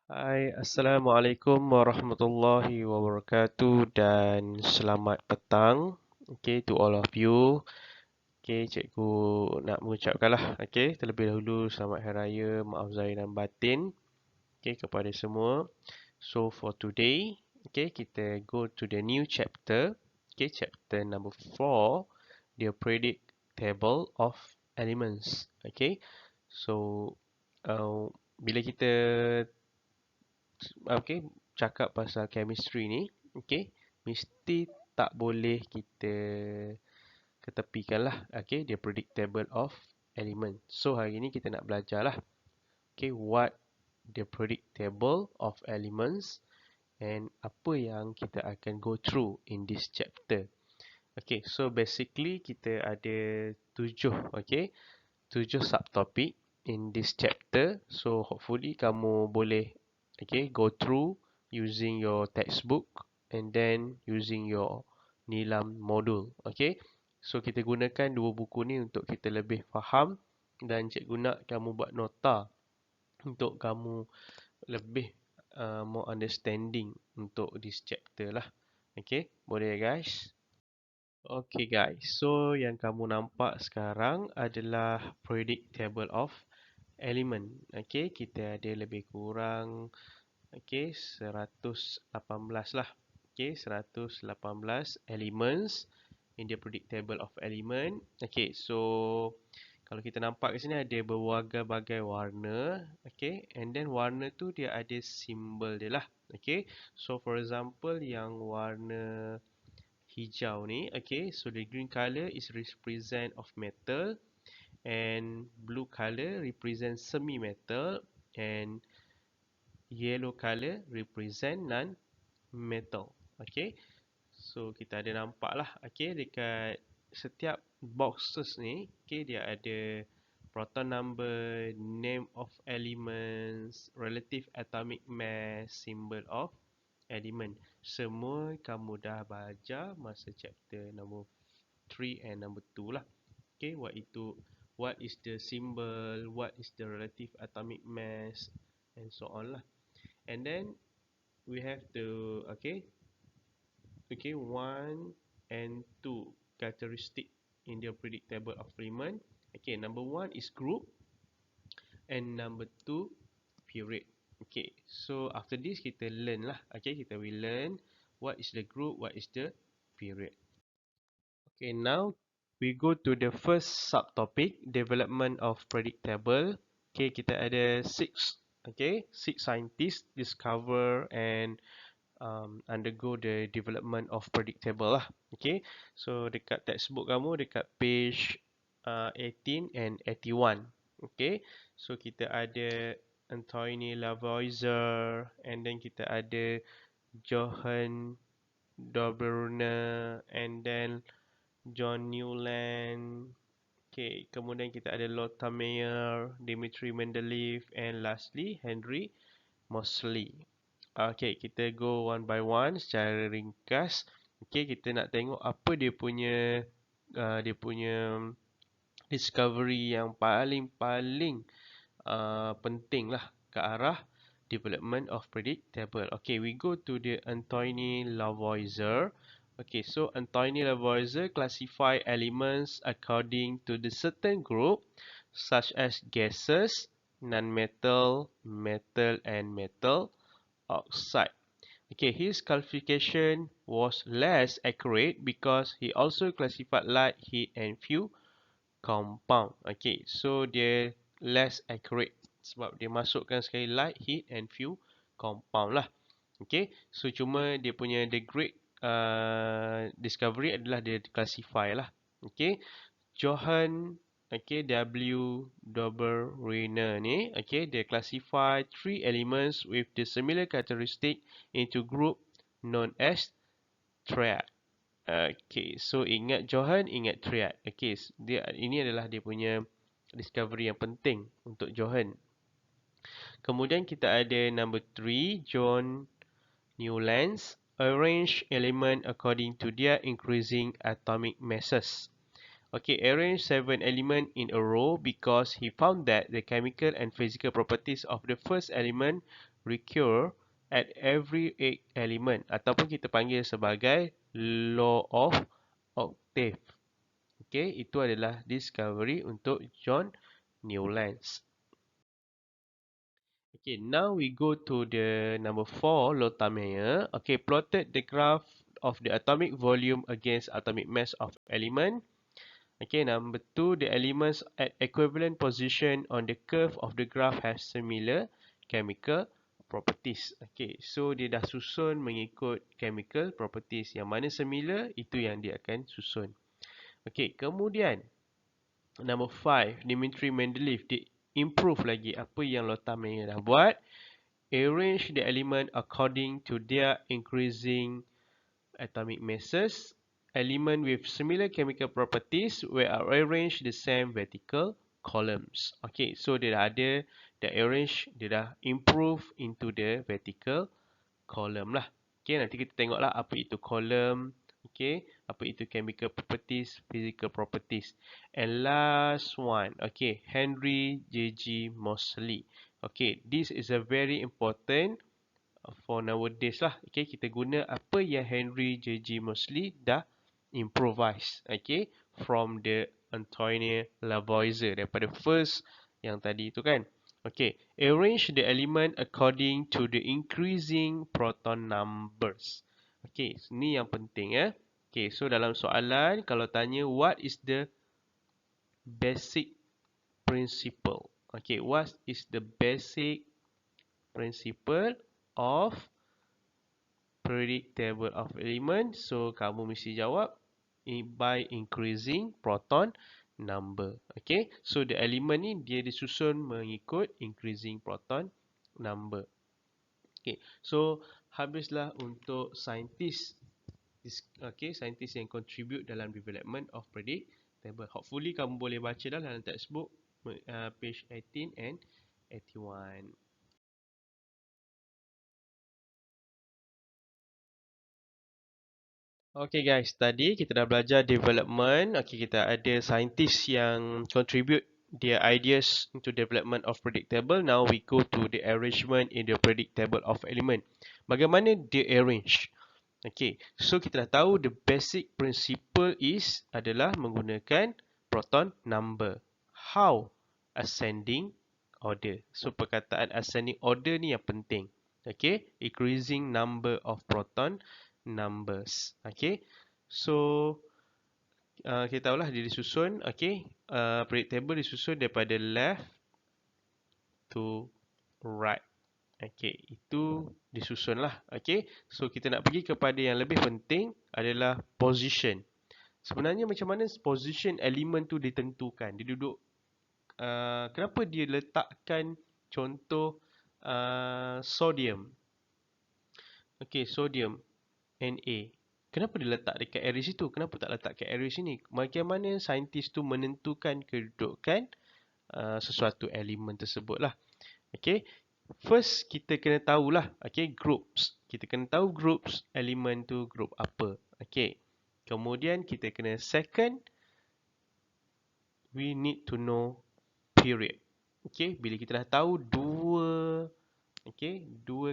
Hai, Assalamualaikum warahmatullahi wabarakatuh dan selamat petang. Okay, to all of you. Okay, cikgu nak mengucapkanlah, okay, terlebih dahulu selamat Hari Raya, maaf zahir dan batin, okay, kepada semua. So for today, okay, kita go to the new chapter. Okay, chapter number 4, the periodic table of elements. Okay, so bila kita okay, cakap pasal chemistry ni, okay, mesti tak boleh kita ketepikan lah, okay, the periodic table of element. So hari ni kita nak belajar lah, okay, what the periodic table of elements and apa yang kita akan go through in this chapter. Okay, so basically kita ada 7, okay, 7 subtopic in this chapter. So hopefully kamu boleh, okay, go through using your textbook and then using your Nilam module. Okay, so kita gunakan dua buku ni untuk kita lebih faham dan cikgu nak kamu buat nota untuk kamu lebih more understanding untuk this chapter lah. Okay, boleh guys? Okay guys, so yang kamu nampak sekarang adalah periodic table of element. Okay, kita ada lebih kurang, okay, 118 lah. Okay, 118 elements in the periodic table of element. Okay, so kalau kita nampak kat sini ada berbagai-bagai warna. Okay, and then warna tu dia ada simbol dia lah. Okay, so for example yang warna hijau ni, okay, so the green color is represent of metal and blue color represent semi metal and yellow color represent non metal. Okay, so kita ada nampak lah, okay, dekat setiap boxes ni, okay, dia ada proton number, name of elements, relative atomic mass, symbol of element. Semua kamu dah belajar masa chapter number 3 and number 2 lah. Okay, what is the symbol, what is the relative atomic mass and so on lah. And then we have to, okay, 1 and 2 characteristic in the periodic table of element. Okay, number 1 is group and number 2 period. Okay, so after this kita learn lah. Okay, kita will learn what is the group, what is the period. Okay, now we go to the first subtopic, development of periodic table. Okay, kita ada 6 scientists discover and undergo the development of periodic table lah. Okay, so dekat textbook kamu dekat page 18 and 81. Okay, so kita ada Anthony Lavoisier and then kita ada Johann Doberuner and then John Newland. Okay, kemudian kita ada Lothar Meyer, Dmitri Mendeleev and lastly Henry Moseley. Okay, kita go one by one secara ringkas. Okay, kita nak tengok apa dia punya discovery yang paling penting lah ke arah development of periodic table. Okay, we go to the Anthony Lavoisier. Okay, so Anthony Lavoisier classify elements according to the certain group such as gases, non-metal, metal and metal oxide. Okay, his classification was less accurate because he also classified light, heat and few compound. Okay, so dia less accurate sebab dia masukkan sekali light, heat and few compound lah. Okay, so cuma dia punya the great discovery adalah dia classify lah. Okay, Johann W. Dobereiner ni, dia classify three elements with the similar characteristic into group known as triad. Okay, so ingat Johann, ingat triad. Okay, ini adalah dia punya discovery yang penting untuk Johann. Kemudian kita ada number 3, John Newlands, arrange element according to their increasing atomic masses. Okay, arrange 7 elements in a row because he found that the chemical and physical properties of the first element recur at every 8 element ataupun kita panggil sebagai law of octave. Okay, itu adalah discovery untuk John Newlands. Okay, now we go to the number 4, Lothar-Meyer. Okay, plotted the graph of the atomic volume against atomic mass of element. Okay, number 2, the elements at equivalent position on the curve of the graph have similar chemical properties. Okay, so dia dah susun mengikut chemical properties. Yang mana similar, itu yang dia akan susun. Okay, kemudian number 5, Dmitry Mendeleev, dia improve lagi apa yang Lothar-Meyer dah buat. Arrange the element according to their increasing atomic masses. Element with similar chemical properties were arranged the same vertical columns. Okay, so dia dah ada, dah arrange, dia dah improve into the vertical column lah. Okay, nanti kita tengoklah apa itu column. Okay, apa itu chemical properties, physical properties. And last one, okay, Henry J.G. Moseley. Okay, this is a very important for nowadays lah. Okay, kita guna apa yang Henry J.G. Moseley dah improvise. Okay, from the Antoine Lavoisier daripada first yang tadi tu kan. Okay, arrange the element according to the increasing proton numbers. Okay, ni yang penting ya. Okay, so dalam soalan kalau tanya what is the basic principle? Okay, what is the basic principle of periodic table of elements? So kamu mesti jawab by increasing proton number. Okay, so the element ni dia disusun mengikut increasing proton number. Okay, so habislah untuk saintis. Okay, saintis yang contribute dalam development of periodic table. Hopefully kamu boleh baca dalam textbook page 18 and 81. Okay guys, tadi kita dah belajar development. Okay, kita ada scientist yang contribute their ideas into development of periodic table. Now we go to the arrangement in the periodic table of element. Bagaimana dia arrange? Okay, so kita dah tahu the basic principle is adalah menggunakan proton number. How? Ascending order. So perkataan ascending order ni yang penting. Okay, increasing number of proton numbers. Okay, so kita tahulah dia disusun. Okay, periodic table disusun daripada left to right. Okay, itu disusun lah. Okay, so kita nak pergi kepada yang lebih penting adalah position. Sebenarnya macam mana position elemen tu ditentukan? Dia duduk, kenapa dia letakkan contoh sodium? Okay, sodium Na. Kenapa dia letak dekat area situ? Kenapa tak letak kat area sini? Bagaimana saintis tu menentukan kedudukan sesuatu elemen tersebut lah. Okay, first kita kena tahulah, okay, groups. Kita kena tahu groups elemen tu group apa. Okay, kemudian kita kena second, we need to know period. Okay, bila kita dah tahu dua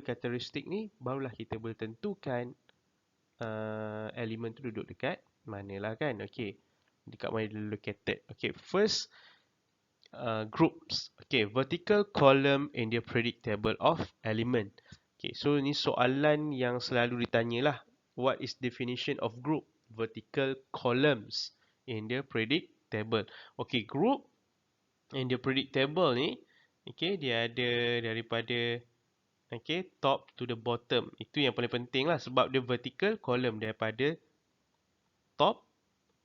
karakteristik ni, barulah kita boleh tentukan elemen tu duduk dekat mana lah kan. Okay, dekat mana dia located. Okay, first groups. Okay, vertical column in the periodic table of element. Okay, so ni soalan yang selalu ditanya lah. What is definition of group? Vertical columns in the periodic table. Okay, group in the periodic table ni, okay, dia ada daripada top to the bottom. Itu yang paling penting lah sebab dia vertical column daripada top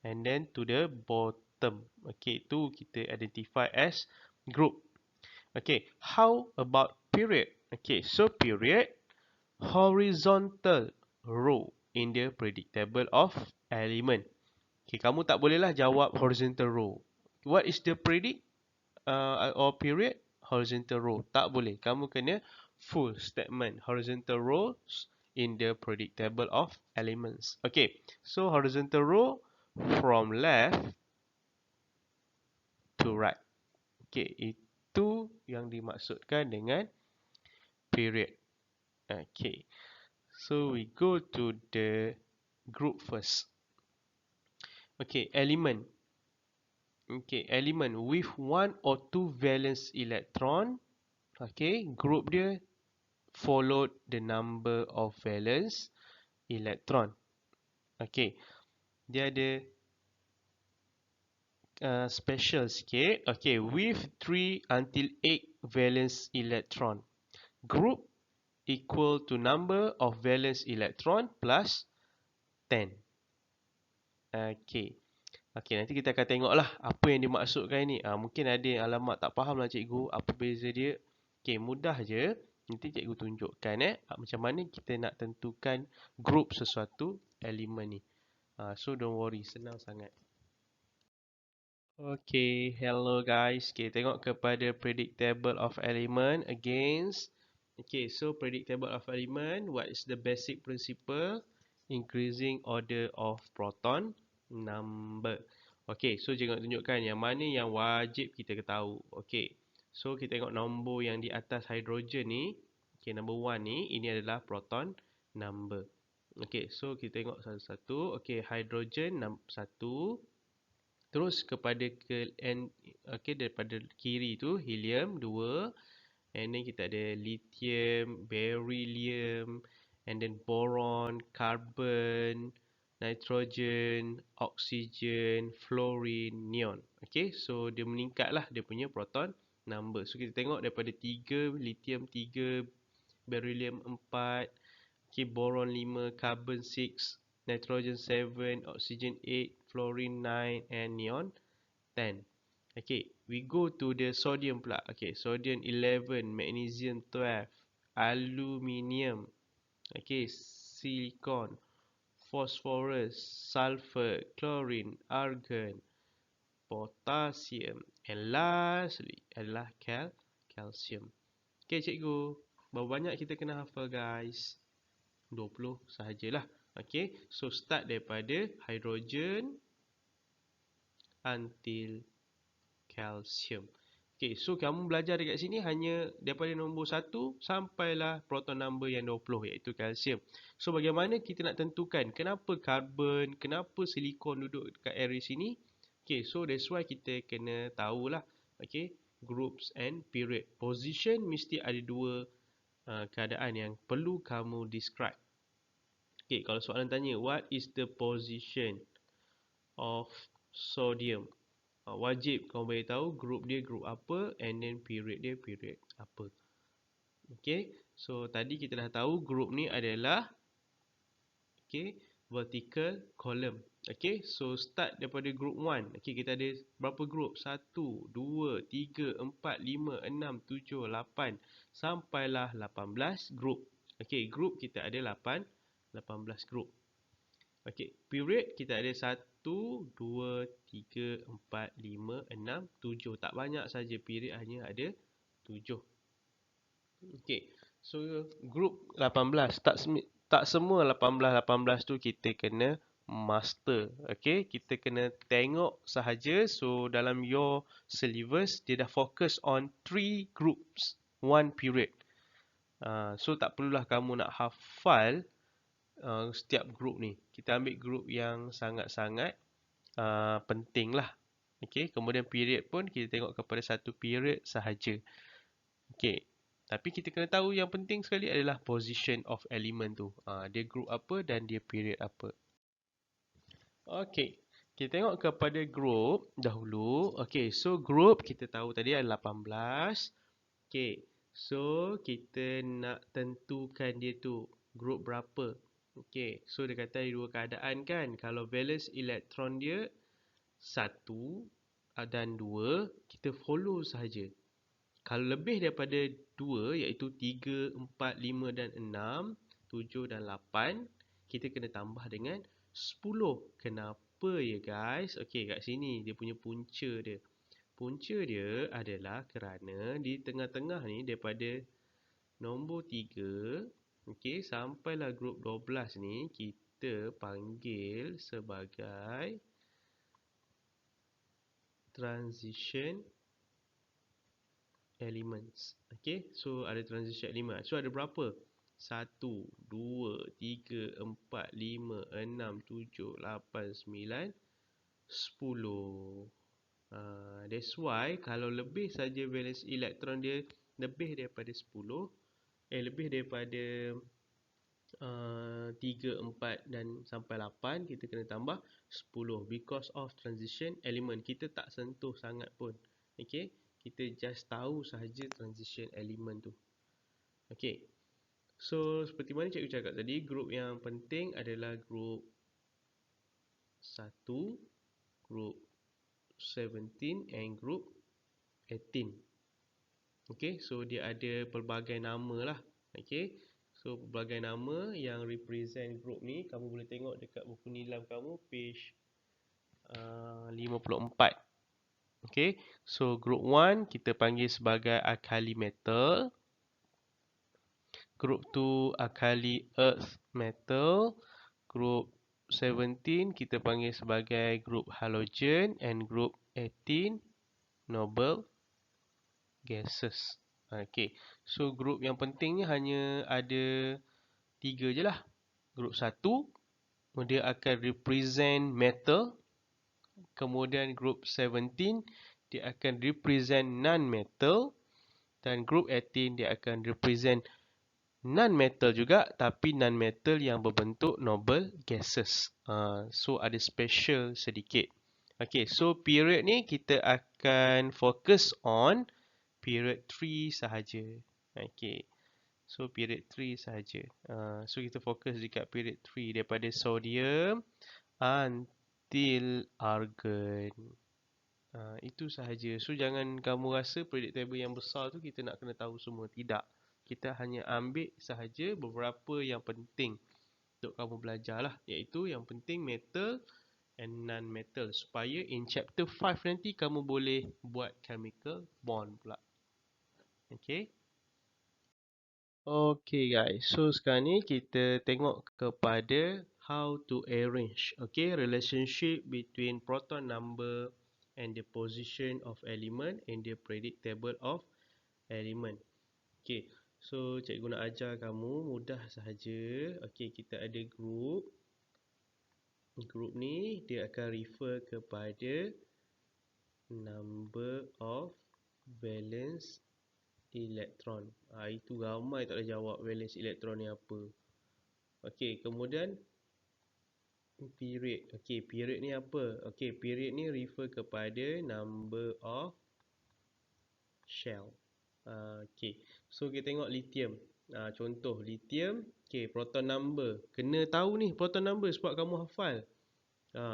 and then to the bottom. Okay, itu kita identify as group. Okay, how about period? Okay, so period, horizontal row in the periodic table of element. Okay, kamu tak bolehlah jawab horizontal row. What is the periodic or period? Horizontal row. Tak boleh. Kamu kena full statement. Horizontal rows in the periodic table of elements. Okay, so horizontal row from left right. Okay, itu yang dimaksudkan dengan period. Okay, so we go to the group first. Okay, element. Okay, element with one or two valence electron. Okay, group dia followed the number of valence electron. Okay, dia ada special sikit. Okay, with 3 until 8 valence electron. Group equal to number of valence electron plus 10. Okay. Okay, nanti kita akan tengoklah apa yang dimaksudkan ni. Mungkin ada yang alamak tak faham lah cikgu, apa beza dia. Okay, mudah je. Nanti cikgu tunjukkan macam mana kita nak tentukan group sesuatu elemen ni. So don't worry, senang sangat. Okay, hello guys. Okay, tengok kepada predict table of element against. Okay, so predict table of element, what is the basic principle? Increasing order of proton number. Okay, so jangan tunjukkan yang mana yang wajib kita ketahui. Okay, so kita tengok nombor yang di atas hidrogen ni. Okay, number 1 ni, ini adalah proton number. Okay, so kita tengok satu-satu. Okay, hidrogen 1. Terus kepada daripada kiri tu helium 2, and then kita ada lithium, beryllium, and then boron, carbon, nitrogen, oxygen, fluorine, neon. Okay, so dia meningkatlah dia punya proton number. So kita tengok daripada 3, lithium 3, beryllium 4, okay, boron 5, carbon 6, nitrogen 7, oxygen 8, fluorine 9, and neon 10. Okay, we go to the sodium pula. Okay, sodium 11, magnesium 12, aluminium, okay, silicon, phosphorus, sulfur, chlorine, argon, potassium, and lastly adalah calcium. Okay, cikgu, berapa banyak kita kena hafal guys? 20 sahajalah. Okay, so start daripada hydrogen until calcium. Okay, so kamu belajar dekat sini hanya daripada nombor 1 sampailah proton number yang 20 iaitu calcium. So bagaimana kita nak tentukan kenapa carbon, kenapa silikon duduk dekat area sini? Okay, so that's why kita kena tahulah, okay, groups and period. Position mesti ada dua keadaan yang perlu kamu describe. Okay, kalau soalan tanya, what is the position of sodium? Wajib kau beritahu group dia group apa, and then period dia period apa. Okay, so tadi kita dah tahu group ni adalah, okay, vertical column. Okay, so start daripada group 1. Okay, kita ada berapa group? 1, 2, 3, 4, 5, 6, 7, 8 sampailah 18 group. Okay, group kita ada 18 group. Okay, period kita ada 1, 2, 3, 4, 5, 6, 7. Tak banyak saja period, hanya ada 7. Okay, so group 18. Tak semua 18 tu kita kena master. Okay, kita kena tengok sahaja. So dalam your syllabus, dia dah fokus on 3 groups, 1 period. So tak perlulah kamu nak hafal setiap group ni. Kita ambil group yang sangat-sangat penting lah. Okay, kemudian period pun kita tengok kepada satu period sahaja. Okay, tapi kita kena tahu yang penting sekali adalah position of element tu. Dia group apa dan dia period apa. Okay, kita tengok kepada group dahulu. Okay, so group kita tahu tadi ada 18. Okay, so kita nak tentukan dia tu group berapa. Okay, so dia kata ada dua keadaan kan. Kalau valence elektron dia 1 dan 2, kita follow sahaja. Kalau lebih daripada 2, iaitu 3, 4, 5 dan 6, 7 dan 8, kita kena tambah dengan 10. Kenapa ya guys? Okay, kat sini dia punya punca dia. Punca dia adalah kerana di tengah-tengah ni daripada nombor 3, okay, sampailah grup 12 ni kita panggil sebagai transition elements. Okay, so ada transition element. So ada berapa? 1, 2, 3, 4, 5, 6, 7, 8, 9, 10. That's why kalau lebih saja valence elektron dia lebih daripada 10, lebih daripada 3, 4 dan sampai 8, kita kena tambah 10 because of transition element. Kita tak sentuh sangat pun. Okay, kita just tahu sahaja transition element tu. Okay, so seperti mana cikgu cakap tadi, grup yang penting adalah grup 1, grup 17 and group 18. Okay, so dia ada pelbagai nama lah. Okay, so pelbagai nama yang represent group ni, kamu boleh tengok dekat buku nilam kamu page 54. Okay, so group 1 kita panggil sebagai alkali metal, group 2 alkali earth metal, group 17 kita panggil sebagai group halogen, and group 18 noble gases. Okay, so group yang penting ni hanya ada 3 je lah. Group 1 dia akan represent metal, kemudian group 17 dia akan represent non-metal, dan group 18 dia akan represent non-metal juga, tapi non-metal yang berbentuk noble gases. So ada special sedikit. Okay, so period ni kita akan fokus on period 3 sahaja. Okay, so period 3 sahaja. So kita fokus dekat period 3 daripada sodium until argon. Itu sahaja. So jangan kamu rasa periodic table yang besar tu kita nak kena tahu semua. Tidak. Kita hanya ambil sahaja beberapa yang penting untuk kamu belajar lah. Iaitu yang penting metal and non-metal. Supaya in chapter 5 nanti kamu boleh buat chemical bond pula. Okay. Okay guys. So sekarang ni kita tengok kepada how to arrange. Okay. Relationship between proton number and the position of element in the periodic table of element. Okay. So cikgu nak ajar kamu mudah sahaja. Okay, kita ada group. Group ni dia akan refer kepada number of valence electron. Itu ramai tak boleh jawab valence electron ni apa. Okay, kemudian period. Okay, period ni apa? Okay, period ni refer kepada number of shell. Okay, so kita tengok lithium. Contoh lithium, okay, proton number. Kena tahu ni proton number sebab kamu hafal.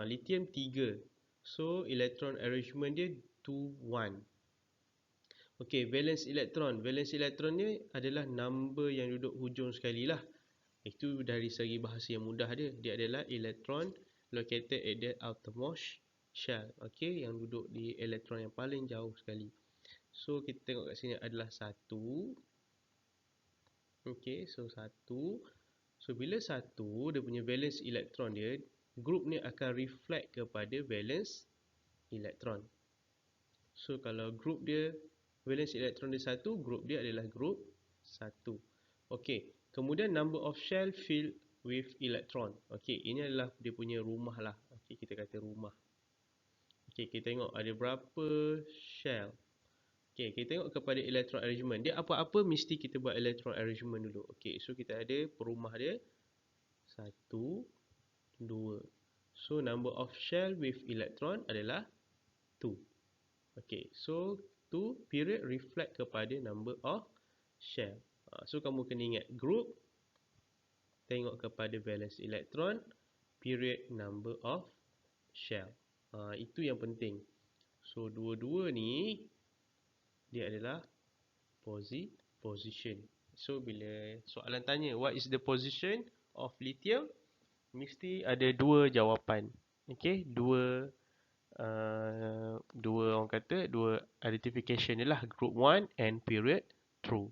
Lithium 3. So electron arrangement dia 2, 1. Okay, valence electron. Valence electron ni adalah number yang duduk hujung sekali lah. Itu dari segi bahasa yang mudah dia. Dia adalah electron located at the outermost shell. Okay, yang duduk di elektron yang paling jauh sekali. So kita tengok kat sini adalah 1. Okay, so 1. So bila 1, dia punya valence electron dia, group ni akan reflect kepada valence electron. So kalau group dia, valence electron dia 1, group dia adalah group 1. Okay, kemudian number of shell filled with electron. Okay, ini adalah dia punya rumah lah. Okay, kita kata rumah. Okay, kita tengok ada berapa shell. Okay, kita tengok kepada electron arrangement. Dia apa-apa mesti kita buat electron arrangement dulu. Okay, so kita ada perumah dia 1, 2. So number of shell with electron adalah 2. Okay, so 2 period reflect kepada number of shell. So kamu kena ingat group, tengok kepada valence electron, period number of shell. Itu yang penting. So dua-dua ni dia adalah position. So bila soalan tanya what is the position of lithium, mesti ada dua jawapan. Okay, dua orang kata dua identification dia lah, group 1 and period 2.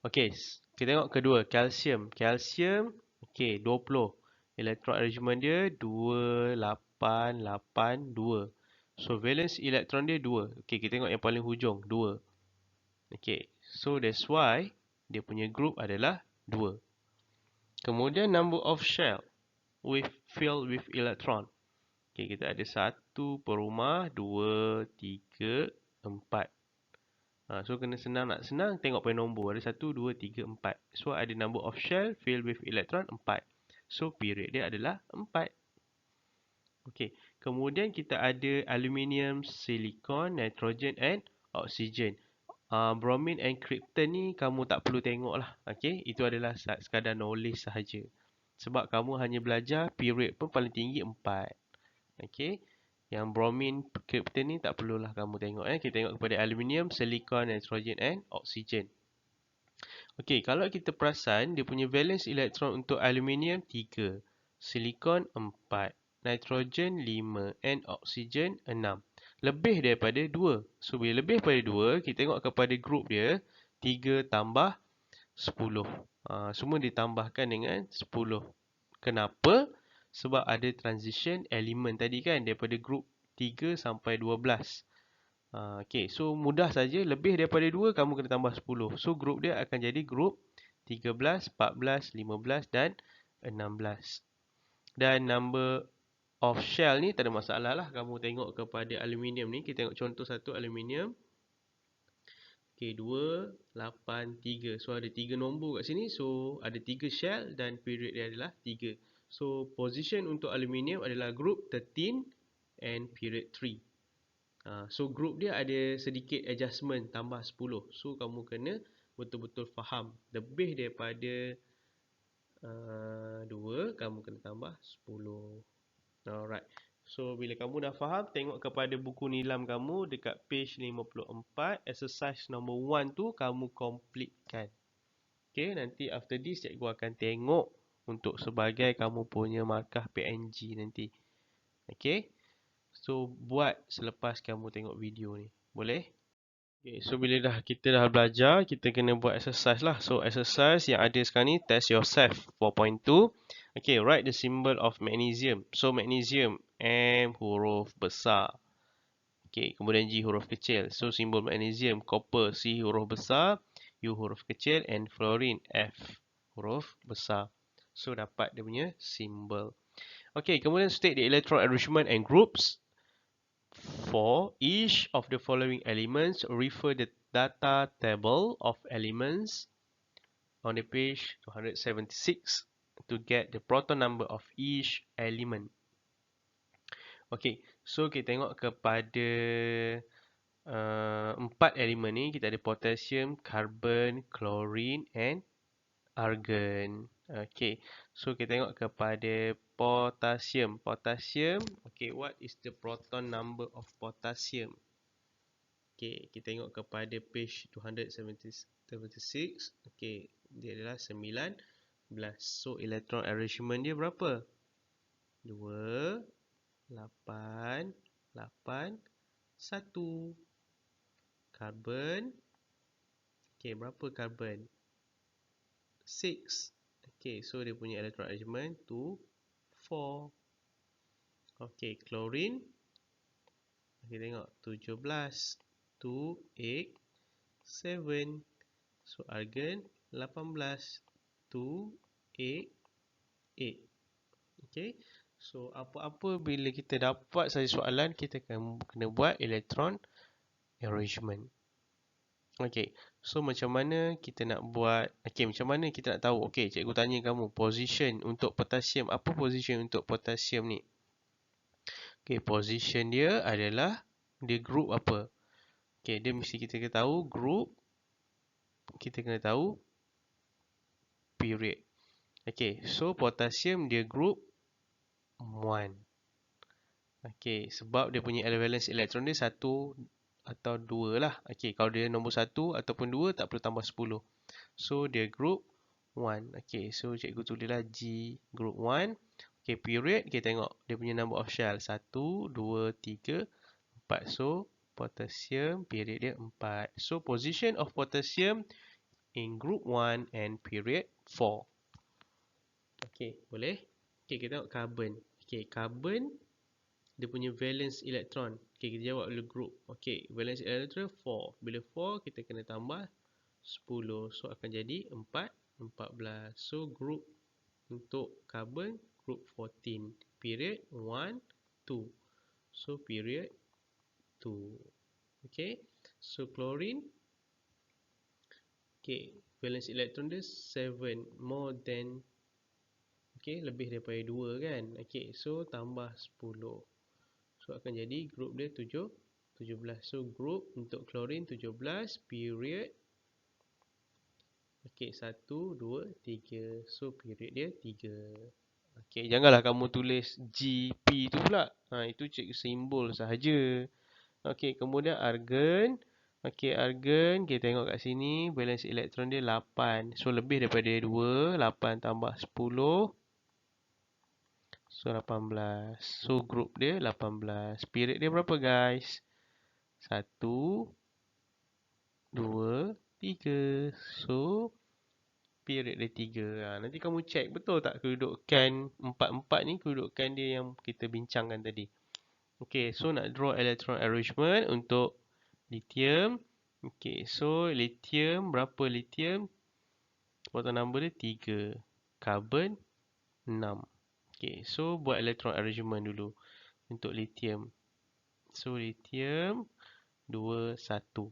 Okay, kita tengok kedua, calcium. Calcium, okay, 20. Electron arrangement dia 2, 8, 8, 2. So valence elektron dia 2. Okay, kita tengok yang paling hujung, 2. Okay, so that's why dia punya group adalah 2. Kemudian number of shell filled with electron. Okay, kita ada 1 per rumah, 2, 3, 4. So kena senang, nak senang tengok pada nombor. Ada 1, 2, 3, 4. So ada number of shell filled with electron 4. So period dia adalah 4. Okay. Kemudian kita ada aluminium, silicon, nitrogen and oxygen. Bromine and krypton ni kamu tak perlu tengok lah. Okay. Itu adalah sekadar knowledge sahaja. Sebab kamu hanya belajar period pun paling tinggi 4. Okay. Yang bromine, krypton ni tak perlulah kamu tengok. Kita tengok kepada aluminium, silicon, nitrogen and oxygen. Okay, kalau kita perasan, dia punya valence elektron untuk aluminium 3, silicon 4, nitrogen 5 and oxygen 6. Lebih daripada 2. So, bila lebih daripada 2, kita tengok kepada group dia, 3 tambah 10. Semua ditambahkan dengan 10. Kenapa? Sebab ada transition element tadi kan, daripada group 3 sampai 12. Okay, so mudah saja. Lebih daripada 2, kamu kena tambah 10. So, group dia akan jadi group 13, 14, 15 dan 16. Dan number of shell ni tak ada masalah lah. Kamu tengok kepada aluminium ni. Kita tengok contoh satu aluminium. Okay, 2, 8, 3. So, ada 3 nombor kat sini. So, ada 3 shell dan period dia adalah 3. So, position untuk aluminium adalah group 13 and period 3. So, group dia ada sedikit adjustment tambah 10. So, kamu kena betul-betul faham. Lebih daripada 2, kamu kena tambah 10. Alright. So, bila kamu dah faham, tengok kepada buku nilam kamu dekat page 54. Exercise number 1 tu kamu completekan. Okay, nanti after this cikgu akan tengok untuk sebagai kamu punya markah PNG nanti. Okay. So, buat selepas kamu tengok video ni. Boleh? Okay, so bila kita dah belajar, kita kena buat exercise lah. So, exercise yang ada sekarang ni, test yourself 4.2. Okay, write the symbol of magnesium. So, magnesium, M huruf besar. Okay, kemudian G huruf kecil. So, simbol magnesium, copper, C huruf besar, U huruf kecil, and fluorine, F huruf besar. So, dapat dia punya simbol. Okay, kemudian state the electron arrangement and groups. For each of the following elements, refer the data table of elements on the page 276 to get the proton number of each element. Okay, so kita tengok kepada 4 elemen ni. Kita ada potassium, carbon, chlorine and argon. Okay, so kita tengok kepada potassium. Potassium, okay, what is the proton number of potassium? Okay, kita tengok kepada page 276. Okay, dia adalah 19. So, electron arrangement dia berapa? 2, 8, 8, 1. Carbon. Okay, berapa carbon? 6. Okay, so dia punya electron arrangement 2, 4. Okay, chlorine. Okay, tengok 17, 2, 8, 7. So, argon 18, 2, 8, 8. Okay, so apa-apa bila kita dapat saja soalan, kita kena buat electron arrangement. Okay, so macam mana kita nak buat, okay, macam mana kita nak tahu, okay, cikgu tanya kamu, position untuk potassium, apa position untuk potassium ni? Okay, position dia adalah, dia group apa? Okay, dia mesti kita kena tahu group, kita kena tahu period. Okay, so potassium dia group 1. Okay, sebab dia punya valence elektron dia 1 atau 2 lah. Okay, kalau dia nombor 1 ataupun 2, tak perlu tambah 10. So, dia group 1. Okay, so cikgu tulislah G group 1. Okay, period, kita tengok dia punya number of shell. 1, 2, 3, 4. So, potassium, period dia 4. So, position of potassium in group 1 and period 4. Okay, boleh? Okay, kita tengok carbon. Okay, carbon, dia punya valence elektron. Okay, kita jawab dulu group. Okay, valence electron 4. Bila 4, kita kena tambah 10. So, akan jadi 14. So, group untuk carbon, group 14. Period 1, 2. So, period 2. Okay, so chlorine. Okay, valence electron dia 7. More than, okay, lebih daripada 2 kan. Okay, so tambah 10. So akan jadi group dia 17. So group untuk chlorine 17, period. Okay, 1, 2, 3. So period dia 3. Okay, janganlah kamu tulis GP tu pula. Itu cik simbol sahaja. Okay, kemudian argon. Okay, argon, kita tengok kat sini, valence elektron dia 8. So lebih daripada 2, 8 tambah 10. So 18. So group dia 18. Period dia berapa guys? 1, 2, 3. So period dia 3. Nanti kamu check betul tak kedudukan 4-4 ni, kedudukan dia yang kita bincangkan tadi. Okay, so nak draw electron arrangement untuk lithium. Okay, so lithium, berapa lithium? Total number dia 3. Carbon 6. Okay, so buat electron arrangement dulu untuk lithium. So lithium 2, 1.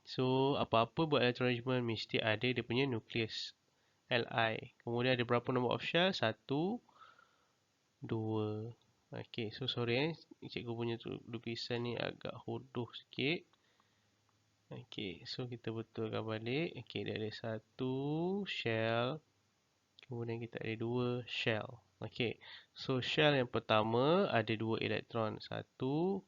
So apa-apa buat electron arrangement mesti ada dia punya nukleus Li. Kemudian ada berapa nombor of shell? 1, 2. Okay, so sorry cikgu punya lukisan ni agak hodoh sikit. Okay, so kita betulkan balik. Okay, dia ada 1 shell. Kemudian kita ada 2 shell. Okay, so shell yang pertama ada 2 elektron. 1, 2.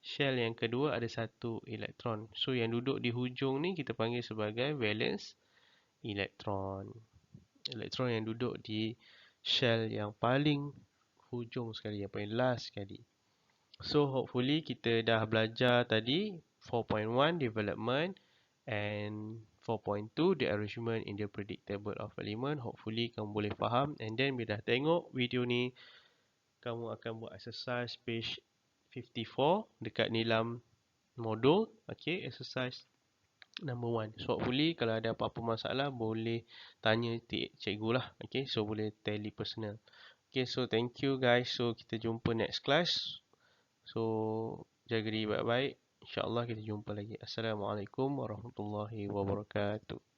Shell yang kedua ada 1 elektron. So yang duduk di hujung ni kita panggil sebagai valence elektron. Elektron yang duduk di shell yang paling hujung sekali, yang paling last sekali. So hopefully kita dah belajar tadi 4.1 development and 4.2 the arrangement in the periodic table of element. Hopefully kamu boleh faham, and then bila dah tengok video ni, kamu akan buat exercise page 54 dekat Nilam modul. Okay, exercise number 1. So hopefully kalau ada apa-apa masalah boleh tanya cikgu lah. Okay, so boleh tele personal. Okay, so thank you guys. So kita jumpa next class. So jaga diri baik-baik. InsyaAllah kita jumpa lagi. Assalamualaikum warahmatullahi wabarakatuh.